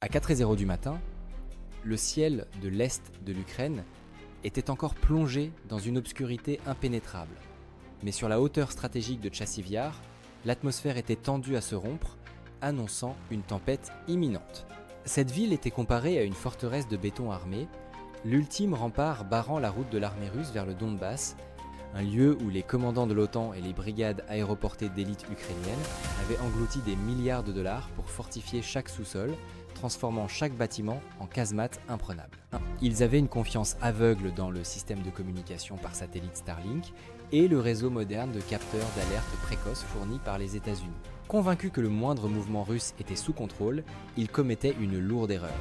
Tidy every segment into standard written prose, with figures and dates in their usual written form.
À 4h00 du matin, le ciel de l'est de l'Ukraine était encore plongé dans une obscurité impénétrable. Mais sur la hauteur stratégique de Chassiv Yar, l'atmosphère était tendue à se rompre, annonçant une tempête imminente. Cette ville était comparée à une forteresse de béton armé, l'ultime rempart barrant la route de l'armée russe vers le Donbass, un lieu où les commandants de l'OTAN et les brigades aéroportées d'élite ukrainiennes avaient englouti des milliards de dollars pour fortifier chaque sous-sol, transformant chaque bâtiment en casemate imprenable. Ils avaient une confiance aveugle dans le système de communication par satellite Starlink et le réseau moderne de capteurs d'alerte précoce fourni par les États-Unis. Convaincus que le moindre mouvement russe était sous contrôle, ils commettaient une lourde erreur.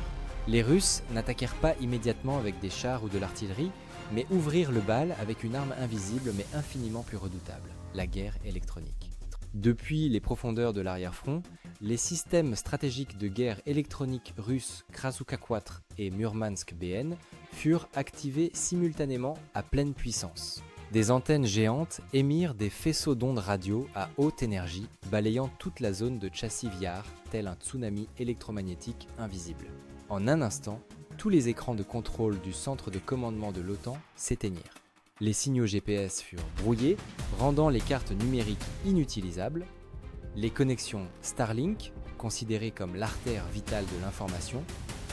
Les Russes n'attaquèrent pas immédiatement avec des chars ou de l'artillerie, mais ouvrirent le bal avec une arme invisible mais infiniment plus redoutable, la guerre électronique. Depuis les profondeurs de l'arrière-front, les systèmes stratégiques de guerre électronique russes Krasukha 4 et Murmansk BN furent activés simultanément à pleine puissance. Des antennes géantes émirent des faisceaux d'ondes radio à haute énergie, balayant toute la zone de Chassiv Yar, tel un tsunami électromagnétique invisible. En un instant, tous les écrans de contrôle du centre de commandement de l'OTAN s'éteignirent. Les signaux GPS furent brouillés, rendant les cartes numériques inutilisables. Les connexions Starlink, considérées comme l'artère vitale de l'information,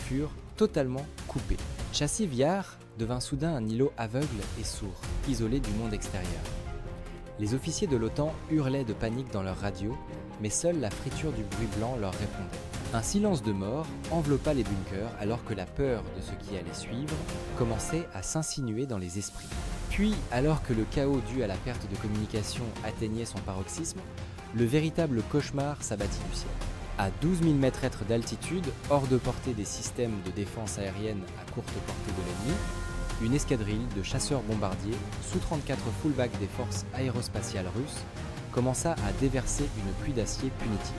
furent totalement coupées. Chassiv Yar devint soudain un îlot aveugle et sourd, isolé du monde extérieur. Les officiers de l'OTAN hurlaient de panique dans leurs radios, mais seule la friture du bruit blanc leur répondait. Un silence de mort enveloppa les bunkers alors que la peur de ce qui allait suivre commençait à s'insinuer dans les esprits. Puis, alors que le chaos dû à la perte de communication atteignait son paroxysme, le véritable cauchemar s'abattit du ciel. À 12 000 mètres d'altitude, hors de portée des systèmes de défense aérienne à courte portée de l'ennemi, une escadrille de chasseurs-bombardiers, Su-34 fullback des forces aérospatiales russes, commença à déverser une pluie d'acier punitive.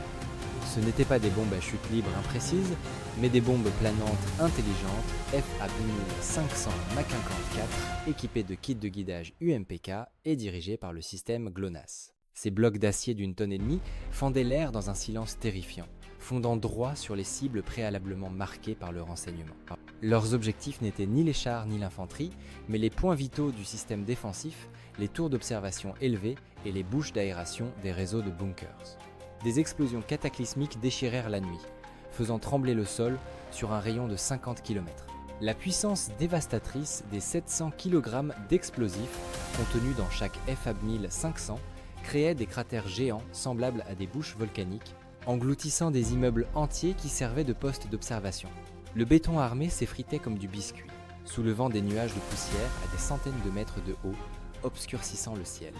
Ce n'étaient pas des bombes à chute libre imprécises, mais des bombes planantes intelligentes FA-500 MK-54 équipées de kits de guidage UMPK et dirigées par le système GLONASS. Ces blocs d'acier d'une tonne et demie fendaient l'air dans un silence terrifiant, fondant droit sur les cibles préalablement marquées par le renseignement. Leurs objectifs n'étaient ni les chars ni l'infanterie, mais les points vitaux du système défensif, les tours d'observation élevées et les bouches d'aération des réseaux de bunkers. Des explosions cataclysmiques déchirèrent la nuit, faisant trembler le sol sur un rayon de 50 km. La puissance dévastatrice des 700 kg d'explosifs contenus dans chaque FA-500 créait des cratères géants semblables à des bouches volcaniques, engloutissant des immeubles entiers qui servaient de postes d'observation. Le béton armé s'effritait comme du biscuit, soulevant des nuages de poussière à des centaines de mètres de haut, obscurcissant le ciel.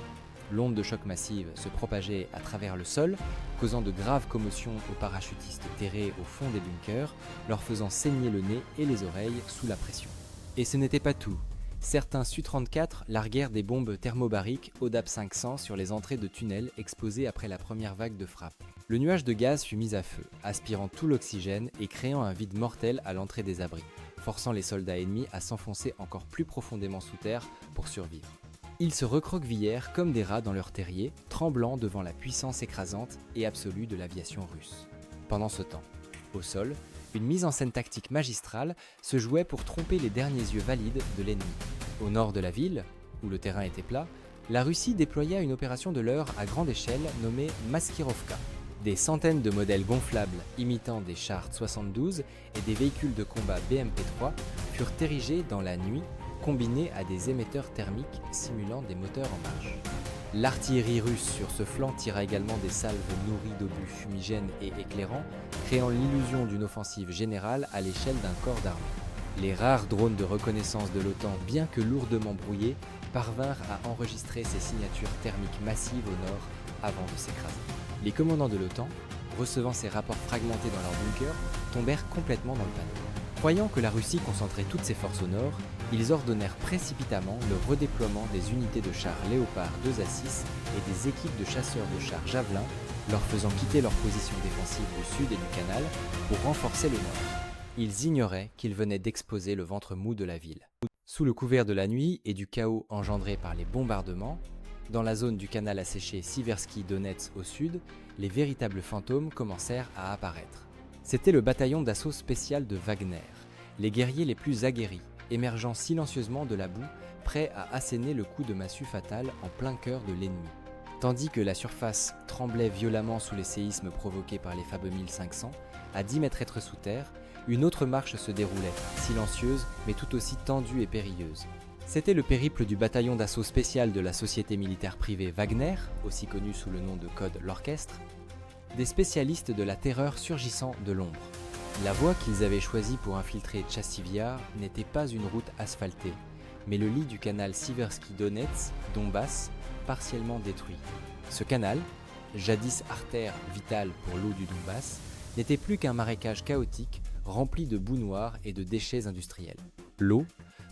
L'onde de choc massive se propageait à travers le sol, causant de graves commotions aux parachutistes terrés au fond des bunkers, leur faisant saigner le nez et les oreilles sous la pression. Et ce n'était pas tout. Certains Su-34 larguèrent des bombes thermobariques ODAP-500 sur les entrées de tunnels exposés après la première vague de frappe. Le nuage de gaz fut mis à feu, aspirant tout l'oxygène et créant un vide mortel à l'entrée des abris, forçant les soldats ennemis à s'enfoncer encore plus profondément sous terre pour survivre. Ils se recroquevillèrent comme des rats dans leur terrier, tremblant devant la puissance écrasante et absolue de l'aviation russe. Pendant ce temps, au sol, une mise en scène tactique magistrale se jouait pour tromper les derniers yeux valides de l'ennemi. Au nord de la ville, où le terrain était plat, la Russie déploya une opération de leurre à grande échelle nommée Maskirovka. Des centaines de modèles gonflables imitant des chars 72 et des véhicules de combat BMP-3 furent érigés dans la nuit, combinés à des émetteurs thermiques simulant des moteurs en marche. L'artillerie russe sur ce flanc tira également des salves nourries d'obus fumigènes et éclairants, créant l'illusion d'une offensive générale à l'échelle d'un corps d'armée. Les rares drones de reconnaissance de l'OTAN, bien que lourdement brouillés, parvinrent à enregistrer ces signatures thermiques massives au nord avant de s'écraser. Les commandants de l'OTAN, recevant ces rapports fragmentés dans leur bunker, tombèrent complètement dans le panneau. Croyant que la Russie concentrait toutes ses forces au nord, ils ordonnèrent précipitamment le redéploiement des unités de chars Léopard 2 à 6 et des équipes de chasseurs de chars Javelin, leur faisant quitter leur position défensive du sud et du canal pour renforcer le nord. Ils ignoraient qu'ils venaient d'exposer le ventre mou de la ville. Sous le couvert de la nuit et du chaos engendré par les bombardements, dans la zone du canal asséché Siversky-Donets au sud, les véritables fantômes commencèrent à apparaître. C'était le bataillon d'assaut spécial de Wagner, les guerriers les plus aguerris, émergeant silencieusement de la boue, prêts à asséner le coup de massue fatal en plein cœur de l'ennemi. Tandis que la surface tremblait violemment sous les séismes provoqués par les fameux 1500, à 10 mètres sous terre, une autre marche se déroulait, silencieuse mais tout aussi tendue et périlleuse. C'était le périple du bataillon d'assaut spécial de la société militaire privée Wagner, aussi connu sous le nom de code l'Orchestre, des spécialistes de la terreur surgissant de l'ombre. La voie qu'ils avaient choisie pour infiltrer Tchassivyar n'était pas une route asphaltée, mais le lit du canal Siversky-Donetsk-Donbass, partiellement détruit. Ce canal, jadis artère vitale pour l'eau du Donbass, n'était plus qu'un marécage chaotique rempli de boue noire et de déchets industriels. L'eau,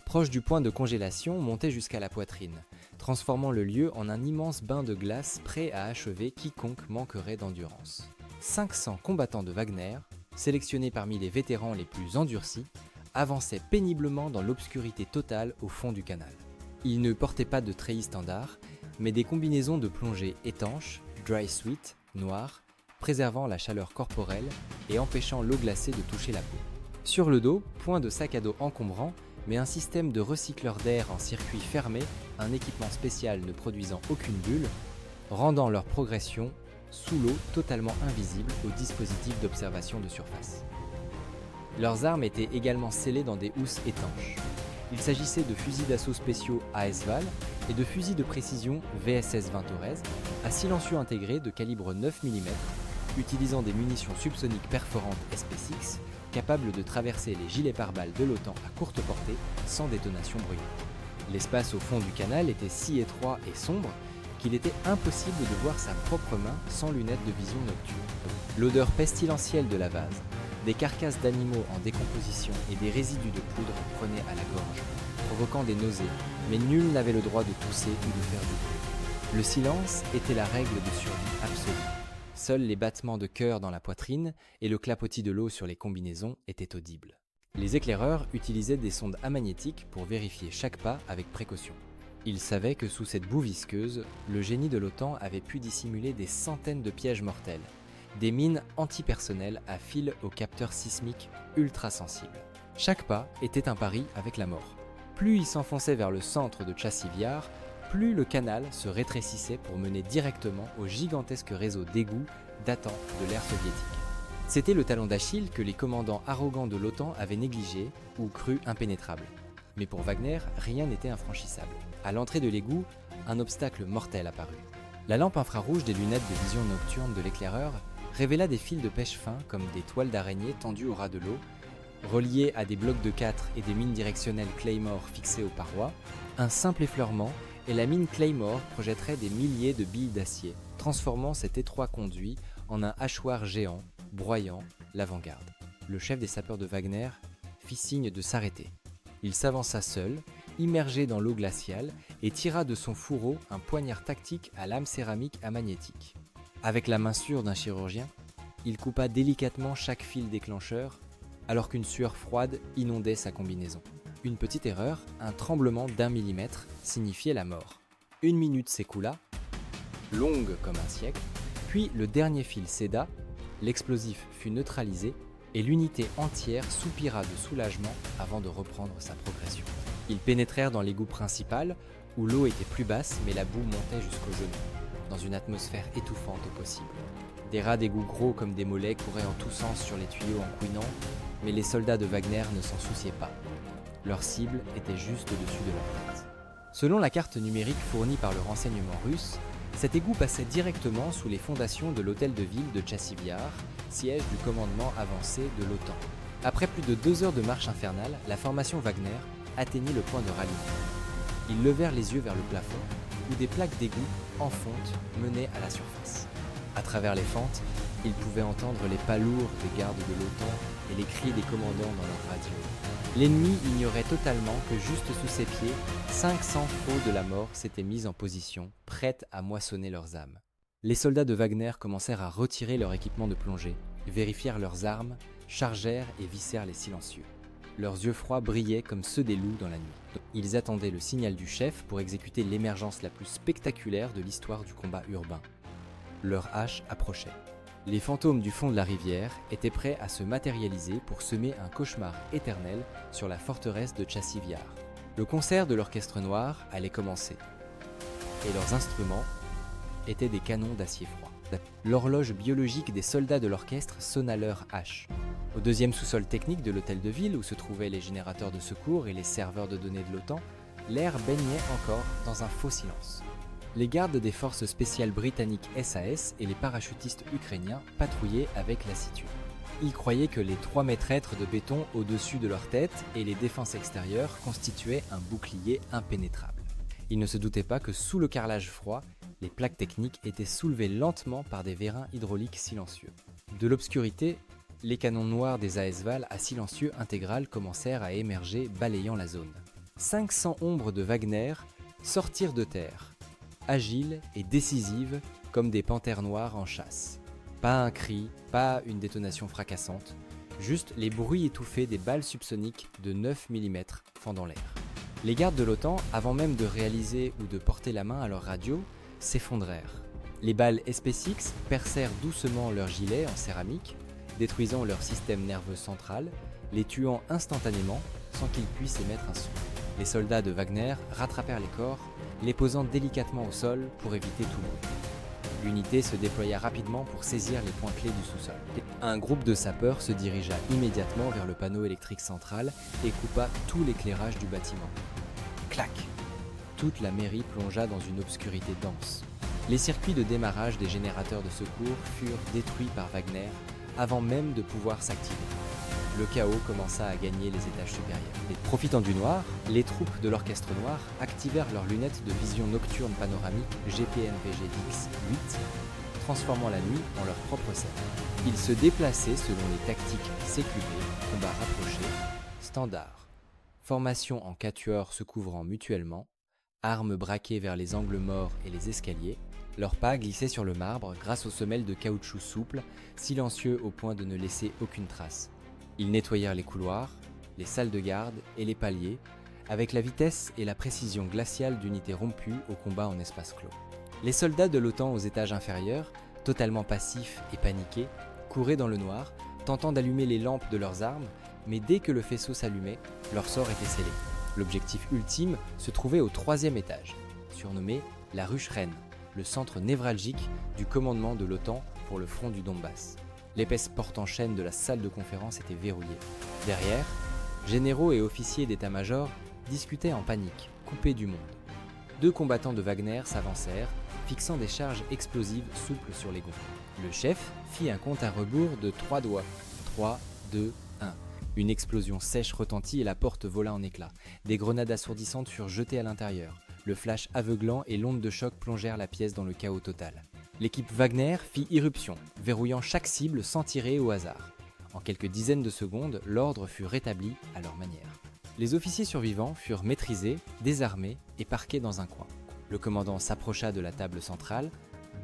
proche du point de congélation, montait jusqu'à la poitrine, transformant le lieu en un immense bain de glace prêt à achever quiconque manquerait d'endurance. 500 combattants de Wagner, sélectionnés parmi les vétérans les plus endurcis, avançaient péniblement dans l'obscurité totale au fond du canal. Ils ne portaient pas de treillis standard, mais des combinaisons de plongée étanches, dry suit, noires, préservant la chaleur corporelle et empêchant l'eau glacée de toucher la peau. Sur le dos, point de sac à dos encombrant, mais un système de recycleur d'air en circuit fermé, un équipement spécial ne produisant aucune bulle, rendant leur progression sous l'eau totalement invisible au dispositif d'observation de surface. Leurs armes étaient également scellées dans des housses étanches. Il s'agissait de fusils d'assaut spéciaux AS-VAL et de fusils de précision VSS-20 Torres à silencieux intégré de calibre 9 mm, utilisant des munitions subsoniques perforantes SP6 capables de traverser les gilets pare-balles de l'OTAN à courte portée sans détonation bruyante. L'espace au fond du canal était si étroit et sombre qu'il était impossible de voir sa propre main sans lunettes de vision nocturne. L'odeur pestilentielle de la vase, des carcasses d'animaux en décomposition et des résidus de poudre prenaient à la gorge, provoquant des nausées, mais nul n'avait le droit de tousser ou de faire du bruit. Le silence était la règle de survie absolue. Seuls les battements de cœur dans la poitrine et le clapotis de l'eau sur les combinaisons étaient audibles. Les éclaireurs utilisaient des sondes amagnétiques pour vérifier chaque pas avec précaution. Ils savaient que sous cette boue visqueuse, le génie de l'OTAN avait pu dissimuler des centaines de pièges mortels, des mines antipersonnelles à fil aux capteurs sismiques ultra sensibles. Chaque pas était un pari avec la mort. Plus il s'enfonçait vers le centre de Tchassivyar, plus le canal se rétrécissait pour mener directement au gigantesque réseau d'égouts datant de l'ère soviétique. C'était le talon d'Achille que les commandants arrogants de l'OTAN avaient négligé ou cru impénétrable. Mais pour Wagner, rien n'était infranchissable. À l'entrée de l'égout, un obstacle mortel apparut. La lampe infrarouge des lunettes de vision nocturne de l'éclaireur révéla des fils de pêche fins comme des toiles d'araignée tendues au ras de l'eau, reliées à des blocs de 4 et des mines directionnelles Claymore fixées aux parois. Un simple effleurement et la mine Claymore projetterait des milliers de billes d'acier, transformant cet étroit conduit en un hachoir géant, broyant l'avant-garde. Le chef des sapeurs de Wagner fit signe de s'arrêter. Il s'avança seul, immergé dans l'eau glaciale, et tira de son fourreau un poignard tactique à lame céramique amagnétique. Avec la main sûre d'un chirurgien, il coupa délicatement chaque fil déclencheur, alors qu'une sueur froide inondait sa combinaison. Une petite erreur, un tremblement d'1 millimètre, signifiait la mort. 1 minute s'écoula, longue comme un siècle, puis le dernier fil céda, l'explosif fut neutralisé et l'unité entière soupira de soulagement avant de reprendre sa progression. Ils pénétrèrent dans l'égout principal, où l'eau était plus basse mais la boue montait jusqu'aux genoux, dans une atmosphère étouffante au possible. Des rats d'égout gros comme des mollets couraient en tous sens sur les tuyaux en couinant, mais les soldats de Wagner ne s'en souciaient pas. Leur cible était juste au-dessus de leur tête. Selon la carte numérique fournie par le renseignement russe, cet égout passait directement sous les fondations de l'hôtel de ville de Tchassivyar, siège du commandement avancé de l'OTAN. Après plus de 2 heures de marche infernale, la formation Wagner atteignit le point de ralliement. Ils levèrent les yeux vers le plafond, où des plaques d'égout en fonte menaient à la surface. À travers les fentes, ils pouvaient entendre les pas lourds des gardes de l'OTAN et les cris des commandants dans leurs radios. L'ennemi ignorait totalement que juste sous ses pieds, 500 faux de la mort s'étaient mis en position, prêtes à moissonner leurs âmes. Les soldats de Wagner commencèrent à retirer leur équipement de plongée, vérifièrent leurs armes, chargèrent et vissèrent les silencieux. Leurs yeux froids brillaient comme ceux des loups dans la nuit. Ils attendaient le signal du chef pour exécuter l'émergence la plus spectaculaire de l'histoire du combat urbain. Leur hache approchait. Les fantômes du fond de la rivière étaient prêts à se matérialiser pour semer un cauchemar éternel sur la forteresse de Chassiviar. Le concert de l'Orchestre Noir allait commencer, et leurs instruments étaient des canons d'acier froid. L'horloge biologique des soldats de l'orchestre sonna l'heure H. Au deuxième sous-sol technique de l'hôtel de ville, où se trouvaient les générateurs de secours et les serveurs de données de l'OTAN, l'air baignait encore dans un faux silence. Les gardes des forces spéciales britanniques SAS et les parachutistes ukrainiens patrouillaient avec lassitude. Ils croyaient que les 3 mètres de béton au-dessus de leur tête et les défenses extérieures constituaient un bouclier impénétrable. Ils ne se doutaient pas que sous le carrelage froid, les plaques techniques étaient soulevées lentement par des vérins hydrauliques silencieux. De l'obscurité, les canons noirs des AS-VAL à silencieux intégral commencèrent à émerger, balayant la zone. 500 ombres de Wagner sortirent de terre, agiles et décisives comme des panthères noires en chasse. Pas un cri, pas une détonation fracassante, juste les bruits étouffés des balles subsoniques de 9 mm fendant l'air. Les gardes de l'OTAN, avant même de réaliser ou de porter la main à leur radio, s'effondrèrent. Les balles SpaceX percèrent doucement leurs gilets en céramique, détruisant leur système nerveux central, les tuant instantanément sans qu'ils puissent émettre un son. Les soldats de Wagner rattrapèrent les corps, les posant délicatement au sol pour éviter tout bruit. L'unité se déploya rapidement pour saisir les points clés du sous-sol. Un groupe de sapeurs se dirigea immédiatement vers le panneau électrique central et coupa tout l'éclairage du bâtiment. Clac! Toute la mairie plongea dans une obscurité dense. Les circuits de démarrage des générateurs de secours furent détruits par Wagner avant même de pouvoir s'activer. Le chaos commença à gagner les étages supérieurs. Et profitant du noir, les troupes de l'Orchestre Noir activèrent leurs lunettes de vision nocturne panoramique GPNVG-X8, transformant la nuit en leur propre scène. Ils se déplaçaient selon les tactiques CQB, combat rapproché, standard, formation en quatuors se couvrant mutuellement, armes braquées vers les angles morts et les escaliers. Leurs pas glissaient sur le marbre grâce aux semelles de caoutchouc souple, silencieux au point de ne laisser aucune trace. Ils nettoyèrent les couloirs, les salles de garde et les paliers, avec la vitesse et la précision glaciale d'unités rompues au combat en espace clos. Les soldats de l'OTAN aux étages inférieurs, totalement passifs et paniqués, couraient dans le noir, tentant d'allumer les lampes de leurs armes, mais dès que le faisceau s'allumait, leur sort était scellé. L'objectif ultime se trouvait au 3e étage, surnommé la ruche Reine, le centre névralgique du commandement de l'OTAN pour le front du Donbass. L'épaisse porte en chaîne de la salle de conférence était verrouillée. Derrière, généraux et officiers d'état-major discutaient en panique, coupés du monde. 2 combattants de Wagner s'avancèrent, fixant des charges explosives souples sur les gonds. Le chef fit un compte à rebours de 3 doigts. 3, 2, 1. Une explosion sèche retentit et la porte vola en éclats. Des grenades assourdissantes furent jetées à l'intérieur. Le flash aveuglant et l'onde de choc plongèrent la pièce dans le chaos total. L'équipe Wagner fit irruption, verrouillant chaque cible sans tirer au hasard. En quelques dizaines de secondes, l'ordre fut rétabli à leur manière. Les officiers survivants furent maîtrisés, désarmés et parqués dans un coin. Le commandant s'approcha de la table centrale,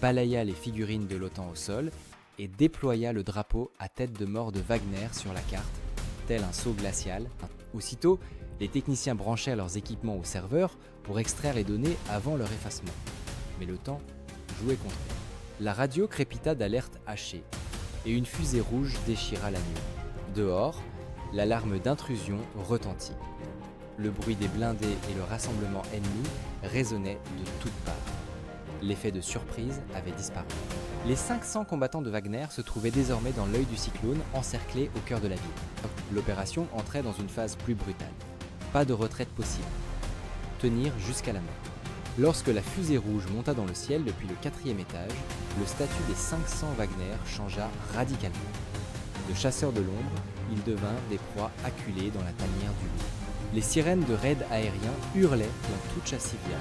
balaya les figurines de l'OTAN au sol et déploya le drapeau à tête de mort de Wagner sur la carte, tel un sceau glacial. Aussitôt, les techniciens branchèrent leurs équipements au serveur pour extraire les données avant leur effacement. Mais le temps jouait contre eux. La radio crépita d'alertes hachées, et une fusée rouge déchira la nuit. Dehors, l'alarme d'intrusion retentit. Le bruit des blindés et le rassemblement ennemi résonnaient de toutes parts. L'effet de surprise avait disparu. Les 500 combattants de Wagner se trouvaient désormais dans l'œil du cyclone, encerclés au cœur de la ville. L'opération entrait dans une phase plus brutale. Pas de retraite possible. Tenir jusqu'à la mort. Lorsque la fusée rouge monta dans le ciel depuis le 4e étage, le statut des 500 Wagner changea radicalement. De chasseurs de l'ombre, ils devinrent des proies acculées dans la tanière du loup. Les sirènes de raids aériens hurlaient dans toute Chassiviar,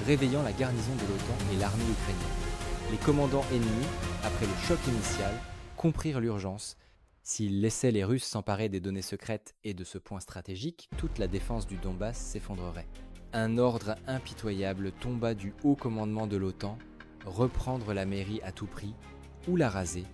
réveillant la garnison de l'OTAN et l'armée ukrainienne. Les commandants ennemis, après le choc initial, comprirent l'urgence. S'ils laissaient les Russes s'emparer des données secrètes et de ce point stratégique, toute la défense du Donbass s'effondrerait. Un ordre impitoyable tomba du haut commandement de l'OTAN, reprendre la mairie à tout prix ou la raser,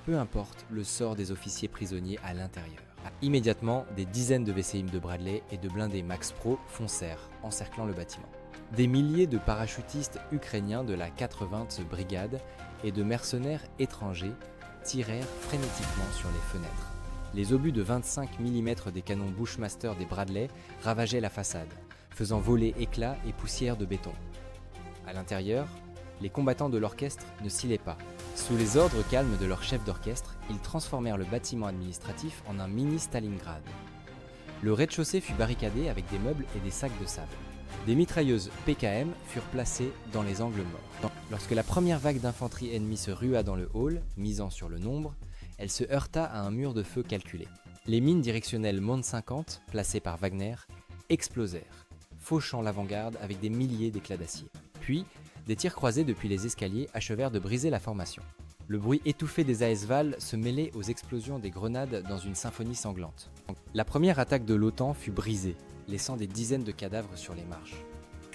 peu importe le sort des officiers prisonniers à l'intérieur. Immédiatement, des dizaines de VCM de Bradley et de blindés Max Pro foncèrent, encerclant le bâtiment. Des milliers de parachutistes ukrainiens de la 80e brigade et de mercenaires étrangers tirèrent frénétiquement sur les fenêtres. Les obus de 25 mm des canons Bushmaster des Bradley ravageaient la façade, faisant voler éclats et poussière de béton. À l'intérieur, les combattants de l'orchestre ne scilaient pas. Sous les ordres calmes de leur chef d'orchestre, ils transformèrent le bâtiment administratif en un mini Stalingrad. Le rez-de-chaussée fut barricadé avec des meubles et des sacs de sable. Des mitrailleuses PKM furent placées dans les angles morts. Lorsque la première vague d'infanterie ennemie se rua dans le hall, misant sur le nombre, elle se heurta à un mur de feu calculé. Les mines directionnelles Mont 50, placées par Wagner, explosèrent, fauchant l'avant-garde avec des milliers d'éclats d'acier. Puis, des tirs croisés depuis les escaliers achevèrent de briser la formation. Le bruit étouffé des AS-Val se mêlait aux explosions des grenades dans une symphonie sanglante. La première attaque de l'OTAN fut brisée, laissant des dizaines de cadavres sur les marches.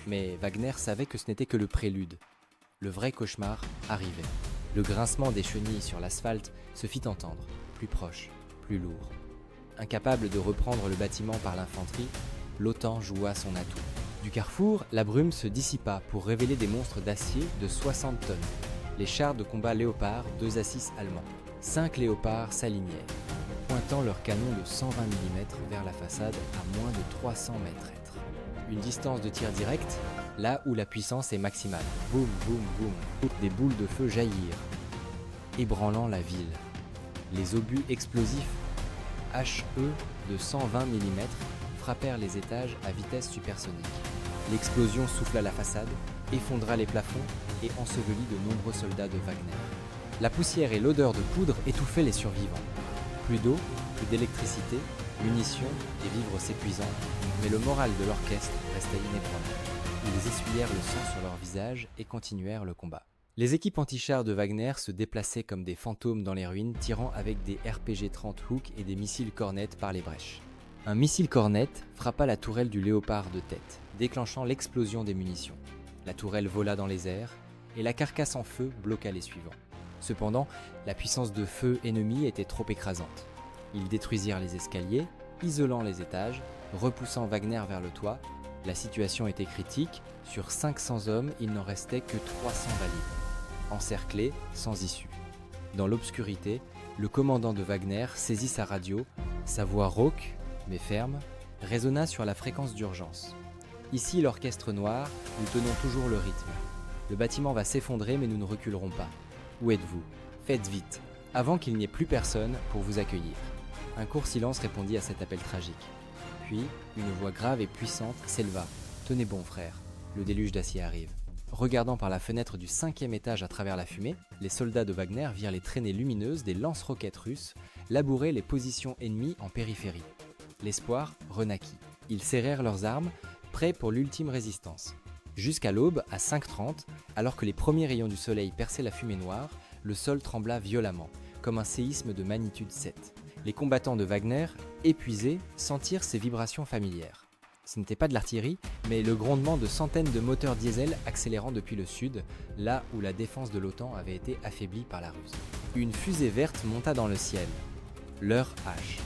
Mais Wagner savait que ce n'était que le prélude. Le vrai cauchemar arrivait. Le grincement des chenilles sur l'asphalte se fit entendre, plus proche, plus lourd. Incapable de reprendre le bâtiment par l'infanterie, l'OTAN joua son atout. Du carrefour, la brume se dissipa pour révéler des monstres d'acier de 60 tonnes. Les chars de combat Léopard 2 à 6 allemands. 5 Léopards s'alignèrent, pointant leurs canons de 120 mm vers la façade à moins de 300 mètres. Une distance de tir direct, là où la puissance est maximale. Boum, boum, boum. Des boules de feu jaillirent, ébranlant la ville. Les obus explosifs HE de 120 mm frappèrent les étages à vitesse supersonique. L'explosion souffla la façade, effondra les plafonds et ensevelit de nombreux soldats de Wagner. La poussière et l'odeur de poudre étouffaient les survivants. Plus d'eau, plus d'électricité, munitions et vivres s'épuisant, mais le moral de l'orchestre restait inébranlable. Ils essuyèrent le sang sur leur visage et continuèrent le combat. Les équipes anti-chars de Wagner se déplaçaient comme des fantômes dans les ruines, tirant avec des RPG-30 Hook et des missiles Cornet par les brèches. Un missile Cornet frappa la tourelle du Léopard de tête, déclenchant l'explosion des munitions. La tourelle vola dans les airs, et la carcasse en feu bloqua les suivants. Cependant, la puissance de feu ennemie était trop écrasante. Ils détruisirent les escaliers, isolant les étages, repoussant Wagner vers le toit. La situation était critique, sur 500 hommes, il n'en restait que 300 valides, encerclés, sans issue. Dans l'obscurité, le commandant de Wagner saisit sa radio, sa voix rauque, mais ferme, résonna sur la fréquence d'urgence. Ici l'orchestre noir, nous tenons toujours le rythme. Le bâtiment va s'effondrer mais nous ne reculerons pas. Où êtes-vous? Faites vite, avant qu'il n'y ait plus personne pour vous accueillir. Un court silence répondit à cet appel tragique. Puis, une voix grave et puissante s'éleva. Tenez bon frère, le déluge d'acier arrive. Regardant par la fenêtre du 5e étage à travers la fumée, les soldats de Wagner virent les traînées lumineuses des lance-roquettes russes labourer les positions ennemies en périphérie. L'espoir renaquit. Ils serrèrent leurs armes, prêts pour l'ultime résistance. Jusqu'à l'aube, à 5h30, alors que les premiers rayons du soleil perçaient la fumée noire, le sol trembla violemment, comme un séisme de magnitude 7. Les combattants de Wagner, épuisés, sentirent ces vibrations familières. Ce n'était pas de l'artillerie, mais le grondement de centaines de moteurs diesel accélérant depuis le sud, là où la défense de l'OTAN avait été affaiblie par la Russie. Une fusée verte monta dans le ciel. L'heure H.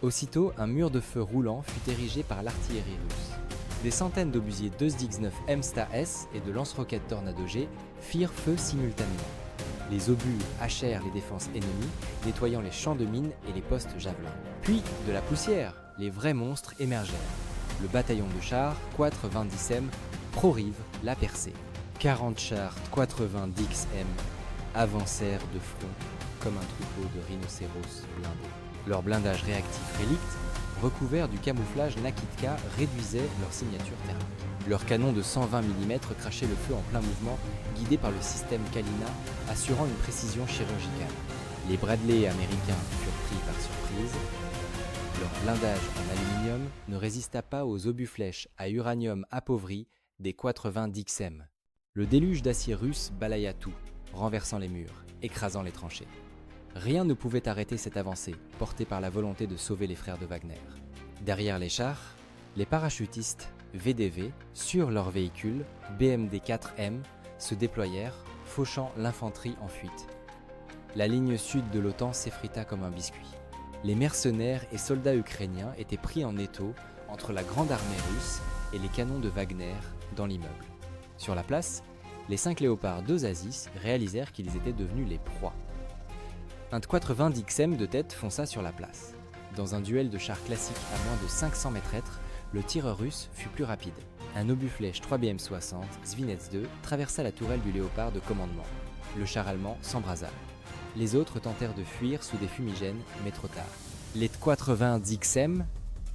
Aussitôt, un mur de feu roulant fut érigé par l'artillerie russe. Des centaines d'obusiers 219 MSTA-S et de lance-roquettes Tornado G firent feu simultanément. Les obus hachèrent les défenses ennemies, nettoyant les champs de mines et les postes javelins. Puis, de la poussière, les vrais monstres émergèrent. Le bataillon de chars, 420 Pro-Rive, l'a percé. 40 chars 420 avancèrent de front comme un troupeau de rhinocéros blindés. Leur blindage réactif Relict, recouvert du camouflage Nakitka, réduisait leur signature thermique. Leurs canons de 120 mm crachaient le feu en plein mouvement, guidés par le système Kalina, assurant une précision chirurgicale. Les Bradley américains furent pris par surprise. Leur blindage en aluminium ne résista pas aux obus-flèches à uranium appauvri des 420 Dixem. Le déluge d'acier russe balaya tout, renversant les murs, écrasant les tranchées. Rien ne pouvait arrêter cette avancée, portée par la volonté de sauver les frères de Wagner. Derrière les chars, les parachutistes VDV, sur leurs véhicules BMD 4M, se déployèrent, fauchant l'infanterie en fuite. La ligne sud de l'OTAN s'effrita comme un biscuit. Les mercenaires et soldats ukrainiens étaient pris en étau entre la grande armée russe et les canons de Wagner dans l'immeuble. Sur la place, les 5 léopards d'Osasis réalisèrent qu'ils étaient devenus les proies. Un Tquatre 20 d'XM de tête fonça sur la place. Dans un duel de chars classiques à moins de 500 mètres, le tireur russe fut plus rapide. Un obus-flèche 3BM60 Svinets II traversa la tourelle du léopard de commandement. Le char allemand s'embrasa. Les autres tentèrent de fuir sous des fumigènes, mais trop tard. Les Tquatre 20 d'XM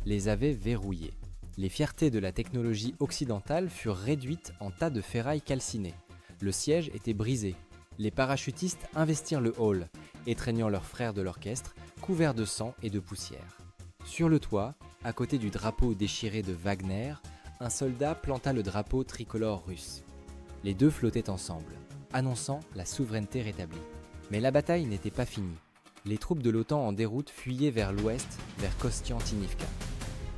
les avaient verrouillés. Les fiertés de la technologie occidentale furent réduites en tas de ferraille calcinée. Le siège était brisé. Les parachutistes investirent le hall, étreignant leurs frères de l'orchestre, couverts de sang et de poussière. Sur le toit, à côté du drapeau déchiré de Wagner, un soldat planta le drapeau tricolore russe. Les deux flottaient ensemble, annonçant la souveraineté rétablie. Mais la bataille n'était pas finie. Les troupes de l'OTAN en déroute fuyaient vers l'ouest, vers Kostiantynivka.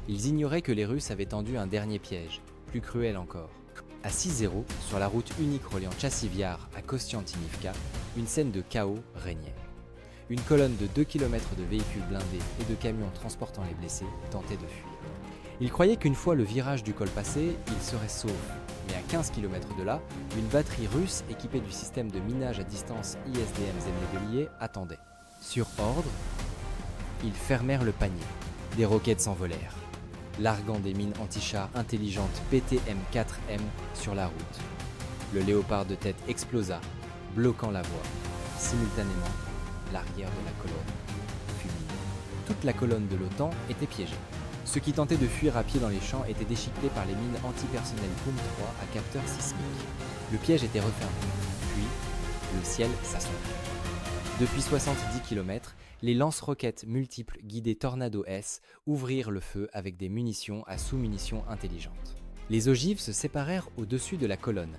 Ils ignoraient que les Russes avaient tendu un dernier piège, plus cruel encore. À 6-0, sur la route unique reliant Chassivyar à Kostiantynivka, une scène de chaos régnait. Une colonne de 2 km de véhicules blindés et de camions transportant les blessés tentait de fuir. Ils croyaient qu'une fois le virage du col passé, ils seraient saufs. Mais à 15 km de là, une batterie russe équipée du système de minage à distance ISDM Zemlebelier attendait. Sur ordre, ils fermèrent le panier. Des roquettes s'envolèrent, larguant des mines anti-chars intelligentes PTM-4M sur la route. Le léopard de tête explosa, bloquant la voie. Simultanément, l'arrière de la colonne fut minée. Toute la colonne de l'OTAN était piégée. Ceux qui tentaient de fuir à pied dans les champs étaient déchiquetés par les mines antipersonnelles POUM 3 à capteur sismique. Le piège était refermé, puis le ciel s'assombrit. Depuis 70 km, les lance-roquettes multiples guidées Tornado S ouvrirent le feu avec des munitions à sous-munitions intelligentes. Les ogives se séparèrent au-dessus de la colonne,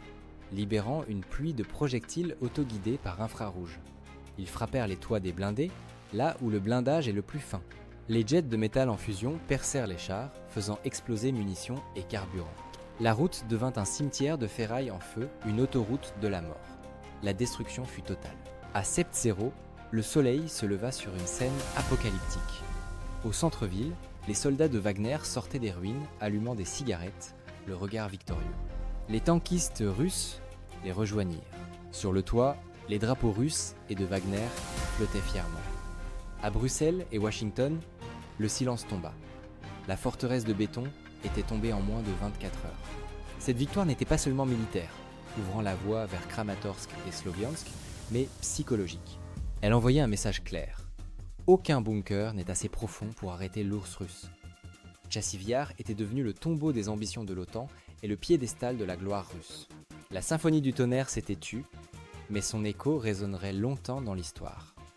libérant une pluie de projectiles autoguidés par infrarouge. Ils frappèrent les toits des blindés, là où le blindage est le plus fin. Les jets de métal en fusion percèrent les chars, faisant exploser munitions et carburant. La route devint un cimetière de ferraille en feu, une autoroute de la mort. La destruction fut totale. À 7-0, le soleil se leva sur une scène apocalyptique. Au centre-ville, les soldats de Wagner sortaient des ruines, allumant des cigarettes, le regard victorieux. Les tankistes russes les rejoignirent. Sur le toit, les drapeaux russes et de Wagner flottaient fièrement. À Bruxelles et Washington, le silence tomba. La forteresse de béton était tombée en moins de 24 heures. Cette victoire n'était pas seulement militaire, ouvrant la voie vers Kramatorsk et Sloviansk, mais psychologique. Elle envoyait un message clair. Aucun bunker n'est assez profond pour arrêter l'ours russe. Chassivyar était devenu le tombeau des ambitions de l'OTAN et le piédestal de la gloire russe. La symphonie du tonnerre s'était tue, mais son écho résonnerait longtemps dans l'histoire.